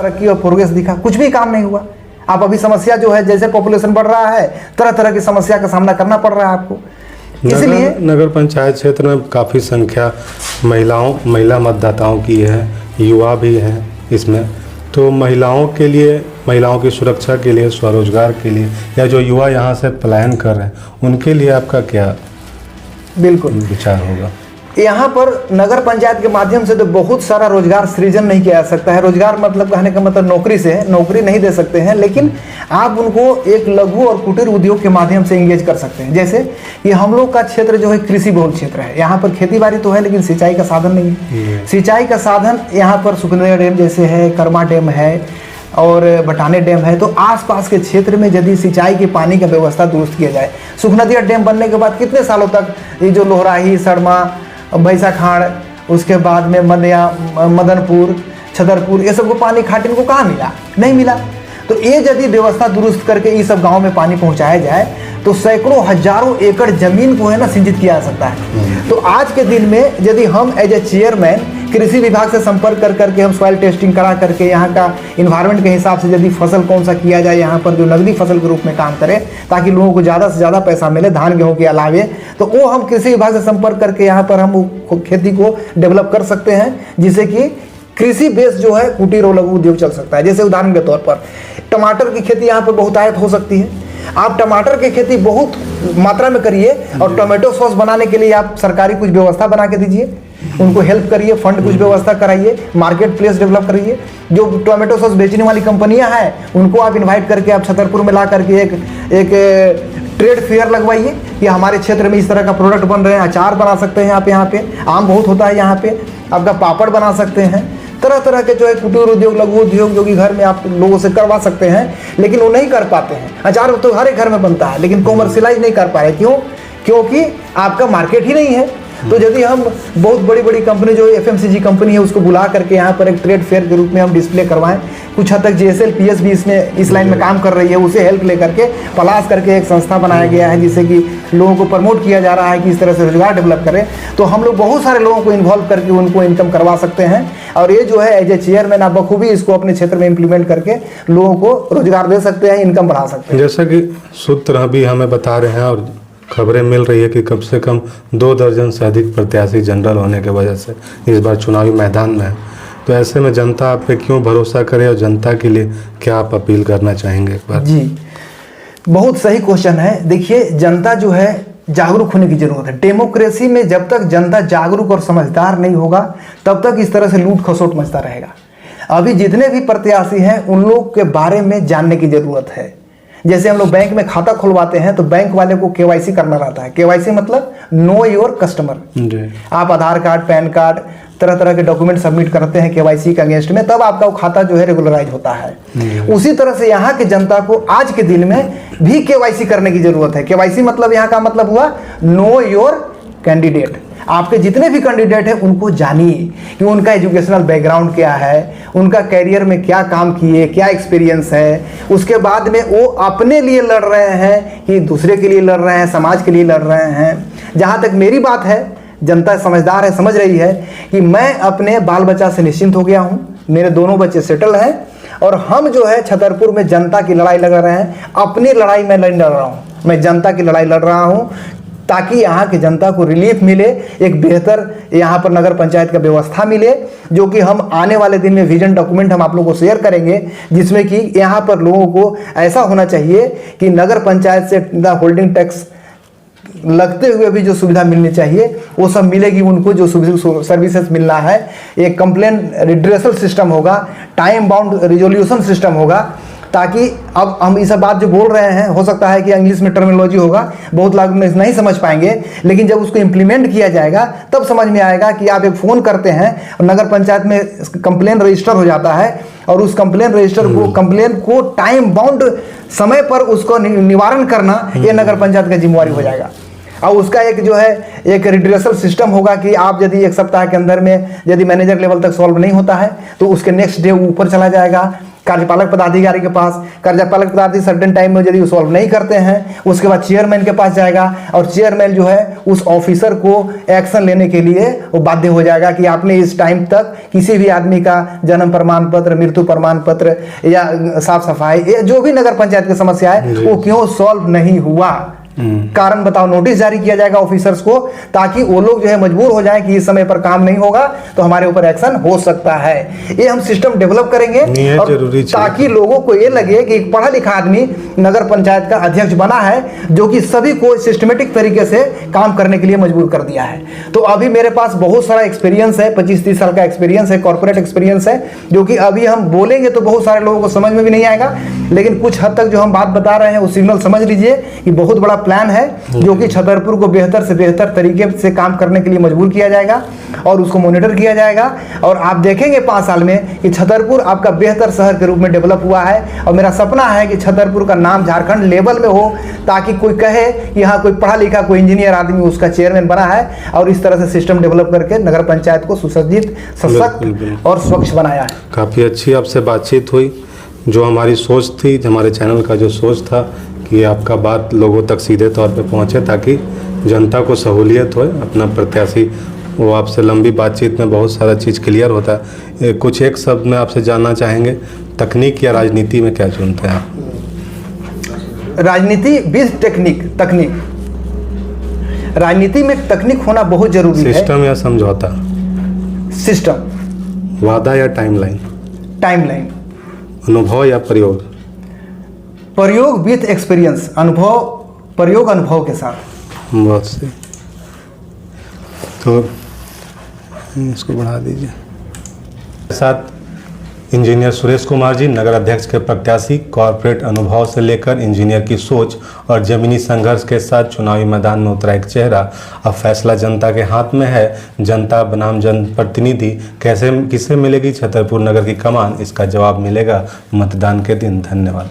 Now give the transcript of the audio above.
तरक्की और प्रोग्रेस दिखा, कुछ भी काम नहीं हुआ। आप अभी समस्या जो है, जैसे पॉपुलेशन बढ़ रहा है, तरह तरह की समस्या का सामना करना पड़ रहा है आपको। इसलिए नगर पंचायत क्षेत्र में काफ़ी संख्या महिला मतदाताओं की है, युवा भी हैं इसमें, तो महिलाओं के लिए, महिलाओं की सुरक्षा के लिए, स्वरोजगार के लिए, या जो युवा यहाँ से पलायन कर रहे हैं उनके लिए आपका क्या बिल्कुल विचार होगा? यहाँ पर नगर पंचायत के माध्यम से तो बहुत सारा रोजगार सृजन नहीं किया जा सकता है। रोजगार मतलब कहने का मतलब नौकरी से है, नौकरी नहीं दे सकते हैं, लेकिन आप उनको एक लघु और कुटीर उद्योग के माध्यम से एंगेज कर सकते हैं। जैसे ये हम लोग का क्षेत्र जो है कृषि बहुल क्षेत्र है, यहाँ पर खेती बाड़ी तो है लेकिन सिंचाई का साधन नहीं है। सिंचाई का साधन यहाँ पर सुखनदेव डैम जैसे है, कर्मा डैम है और बटाने डैम है, तो आसपास के क्षेत्र में यदि सिंचाई के पानी का व्यवस्था दुरुस्त किया जाए, सुखनदिया डैम बनने के बाद कितने सालों तक ये जो लोहराही, सड़मा, भैंसा खाड़, उसके बाद में मदनपुर, छतरपुर, ये सबको पानी खाटिन को कहाँ मिला? नहीं मिला। तो ये यदि व्यवस्था दुरुस्त करके इस सब गांव में पानी पहुंचाया जाए तो सैकड़ों हजारों एकड़ जमीन को है ना सिंचित किया जा सकता है। तो आज के दिन में यदि हम एज ए चेयरमैन कृषि विभाग से संपर्क कर करके हम सॉइल टेस्टिंग करा करके यहाँ का इन्वायरमेंट के हिसाब से यदि फसल कौन सा किया जाए, यहाँ पर जो नगदी फसल के रूप में काम करें ताकि लोगों को ज़्यादा से ज़्यादा पैसा मिले धान गेहूँ के अलावे, तो वो हम कृषि विभाग से संपर्क करके यहाँ पर हम खेती को डेवलप कर सकते हैं, जिससे कि कृषि बेस जो है कुटीर और लघु उद्योग चल सकता है। जैसे उदाहरण के तौर पर टमाटर की खेती यहाँ पर बहुतायत हो सकती है। आप टमाटर की खेती बहुत मात्रा में करिए और टोमेटो सॉस बनाने के लिए आप सरकारी कुछ व्यवस्था बना के दीजिए, उनको हेल्प करिए, फंड कुछ व्यवस्था कराइए, मार्केट प्लेस डेवलप करिए। जो टोमेटो सॉस बेचने वाली कंपनियां हैं उनको आप इनवाइट करके आप छतरपुर में ला करके एक ट्रेड फेयर लगवाइए कि हमारे क्षेत्र में इस तरह का प्रोडक्ट बन रहे हैं। अचार बना सकते हैं आप, यहाँ पे आम बहुत होता है, यहाँ पे आपका पापड़ बना सकते हैं, तरह तरह के जो है कुटीर उद्योग, लघु उद्योग जो कि घर में आप लोगों से करवा सकते हैं, लेकिन वो नहीं कर पाते हैं। अचार तो हर एक घर में बनता है लेकिन कॉमर्शियलाइज नहीं कर पा रहे। क्यों? क्योंकि आपका मार्केट ही नहीं है। तो यदि हम बहुत बड़ी बड़ी कंपनी जो FMCG कंपनी है उसको बुला करके यहाँ पर एक ट्रेड फेयर के रूप में हम डिस्प्ले करवाएं, कुछ हद तक JSL-PS भी इसमें इस लाइन में काम कर रही है, उसे हेल्प लेकर के पलाश करके एक संस्था बनाया गया है जिससे कि लोगों को प्रमोट किया जा रहा है कि इस तरह से रोजगार डेवलप करें। तो हम लोग बहुत सारे लोगों को इन्वॉल्व करके उनको इनकम करवा सकते हैं और ये जो है एज ए चेयरमैन आप बखूबी इसको अपने क्षेत्र में इम्प्लीमेंट करके लोगों को रोजगार दे सकते हैं, इनकम बढ़ा सकते हैं। जैसा कि सूत्र अभी हमें बता रहे हैं और खबरें मिल रही है कि कम से कम 2 दर्जन से अधिक प्रत्याशी जनरल होने की वजह से इस बार चुनावी मैदान में है, तो ऐसे में जनता आप पे क्यों भरोसा करे और जनता के लिए क्या आप अपील करना चाहेंगे एक बार? जी, बहुत सही क्वेश्चन है। देखिए, जनता जो है जागरूक होने की जरूरत है। डेमोक्रेसी में जब तक जनता जागरूक और समझदार नहीं होगा तब तक इस तरह से लूट खसोट मचता रहेगा। अभी जितने भी प्रत्याशी हैं उन लोग के बारे में जानने की जरूरत है। जैसे हम लोग बैंक में खाता खुलवाते हैं तो बैंक वाले को KYC करना रहता है। KYC मतलब नो योर कस्टमर। आप आधार कार्ड, पैन कार्ड, तरह तरह के डॉक्यूमेंट सबमिट करते हैं KYC के अगेंस्ट में, तब आपका वो खाता जो है रेगुलराइज होता है। उसी तरह से यहाँ की जनता को आज के दिन में भी KYC करने की जरूरत है। KYC मतलब यहाँ का मतलब हुआ नो योर कैंडिडेट। आपके जितने भी कैंडिडेट हैं उनको जानिए कि उनका एजुकेशनल बैकग्राउंड क्या है, उनका कैरियर में क्या काम किए, क्या एक्सपीरियंस है। उसके बाद में वो अपने लिए लड़ रहे हैं कि दूसरे के लिए लड़ रहे हैं, समाज के लिए लड़ रहे हैं। जहाँ तक मेरी बात है, जनता समझदार है, समझ रही है कि मैं अपने बाल बच्चा से निश्चिंत हो गया हूँ, मेरे दोनों बच्चे सेटल हैं और हम जो है छतरपुर में जनता की लड़ाई लड़ रहे हैं। अपनी लड़ाई मैं नहीं लड़ रहा हूँ, मैं जनता की लड़ाई लड़ रहा हूँ ताकि यहाँ की जनता को रिलीफ मिले, एक बेहतर यहाँ पर नगर पंचायत का व्यवस्था मिले, जो कि हम आने वाले दिन में विजन डॉक्यूमेंट हम आप लोगों को शेयर करेंगे, जिसमें कि यहाँ पर लोगों को ऐसा होना चाहिए कि नगर पंचायत से होल्डिंग टैक्स लगते हुए भी जो सुविधा मिलनी चाहिए वो सब मिलेगी उनको। जो सर्विसेज मिलना है, एक कंप्लेन रिड्रेसल सिस्टम होगा, टाइम बाउंड रिजोल्यूशन सिस्टम होगा, ताकि अब हम ये सब बात जो बोल रहे हैं हो सकता है कि इंग्लिश में टर्मिनोलॉजी होगा, बहुत लोग नहीं समझ पाएंगे, लेकिन जब उसको इम्प्लीमेंट किया जाएगा तब समझ में आएगा कि आप एक फ़ोन करते हैं और नगर पंचायत में कंप्लेन रजिस्टर हो जाता है और उस कंप्लेन रजिस्टर को कंप्लेन को टाइम बाउंड समय पर उसको निवारण करना ये नगर पंचायत का जिम्मेवारी हो जाएगा। और उसका एक जो है एक रिड्रेसल सिस्टम होगा कि आप यदि 1 सप्ताह के अंदर में यदि मैनेजर लेवल तक सॉल्व नहीं होता है तो उसके नेक्स्ट डे ऊपर चला जाएगा, कार्यपालक पदाधिकारी के पास। कार्यपालक पदाधिकारी सर्टेन टाइम में यदि वो सॉल्व नहीं करते हैं, उसके बाद चेयरमैन के पास जाएगा और चेयरमैन जो है उस ऑफिसर को एक्शन लेने के लिए वो बाध्य हो जाएगा कि आपने इस टाइम तक किसी भी आदमी का जन्म प्रमाण पत्र, मृत्यु प्रमाण पत्र या साफ सफाई या जो भी नगर पंचायत की समस्या है वो क्यों सॉल्व नहीं हुआ, कारण बताओ। नोटिस जारी किया जाएगा ऑफिसर्स को, ताकि वो लोग जो है मजबूर हो जाए कि इस समय पर काम नहीं होगा तो हमारे ऊपर एक्शन हो सकता है। ये हम सिस्टम डेवलप करेंगे और ताकि लोगों को ये लगे कि एक पढ़ा लिखा आदमी नगर पंचायत का अध्यक्ष बना है, जो कि सभी को सिस्टमेटिक तरीके से काम करने के लिए मजबूर कर दिया है। तो अभी मेरे पास बहुत सारा एक्सपीरियंस है, 25-30 साल का एक्सपीरियंस है, कॉर्पोरेट एक्सपीरियंस है, जो कि अभी हम बोलेंगे तो बहुत सारे लोगों को समझ में भी नहीं आएगा, लेकिन कुछ हद तक जो हम बात बता रहे हैं वो सिग्नल समझ लीजिए कि बहुत बड़ा प्लान है जो कि छतरपुर को बेहतर से बेहतर तरीके से काम करने के लिए मजबूर किया जाएगा और उसको मॉनिटर किया जाएगा। और आप देखेंगे 5 साल में कि छतरपुर आपका बेहतर शहर के रूप में डेवलप हुआ है। और मेरा सपना है कि छतरपुर का नाम झारखंड लेवल में हो, ताकि कोई कहे कि यहाँ कोई पढ़ा लिखा कोई इंजीनियर आदमी उसका चेयरमैन बना है और इस तरह से सिस्टम डेवलप करके नगर पंचायत को सुसज्जित, सशक्त और स्वच्छ बनाया है। काफ़ी अच्छी आपसे बातचीत हुई। जो हमारी सोच थी, हमारे चैनल का जो सोच था कि आपका बात लोगों तक सीधे तौर पे पहुंचे ताकि जनता को सहूलियत हो, अपना प्रत्याशी वो आपसे लंबी बातचीत में बहुत सारा चीज़ क्लियर होता है। कुछ एक शब्द में आपसे जानना चाहेंगे, तकनीक या राजनीति में क्या चुनते हैं आप? राजनीति विद तकनीक। राजनीति में तकनीक होना बहुत जरूरी है। सिस्टम या समझौता? सिस्टम। वादा या टाइमलाइन? टाइमलाइन। अनुभव या प्रयोग? प्रयोग विथ एक्सपीरियंस। प्रयोग अनुभव के साथ। बहुत सही। तो इसको बढ़ा दीजिए। साथ इंजीनियर सुरेश कुमार जी, नगर अध्यक्ष के प्रत्याशी, कॉर्पोरेट अनुभव से लेकर इंजीनियर की सोच और जमीनी संघर्ष के साथ चुनावी मैदान में उतरा एक चेहरा। अब फैसला जनता के हाथ में है। जनता बनाम जनप्रतिनिधि किसे मिलेगी छतरपुर नगर की कमान, इसका जवाब मिलेगा मतदान के दिन। धन्यवाद।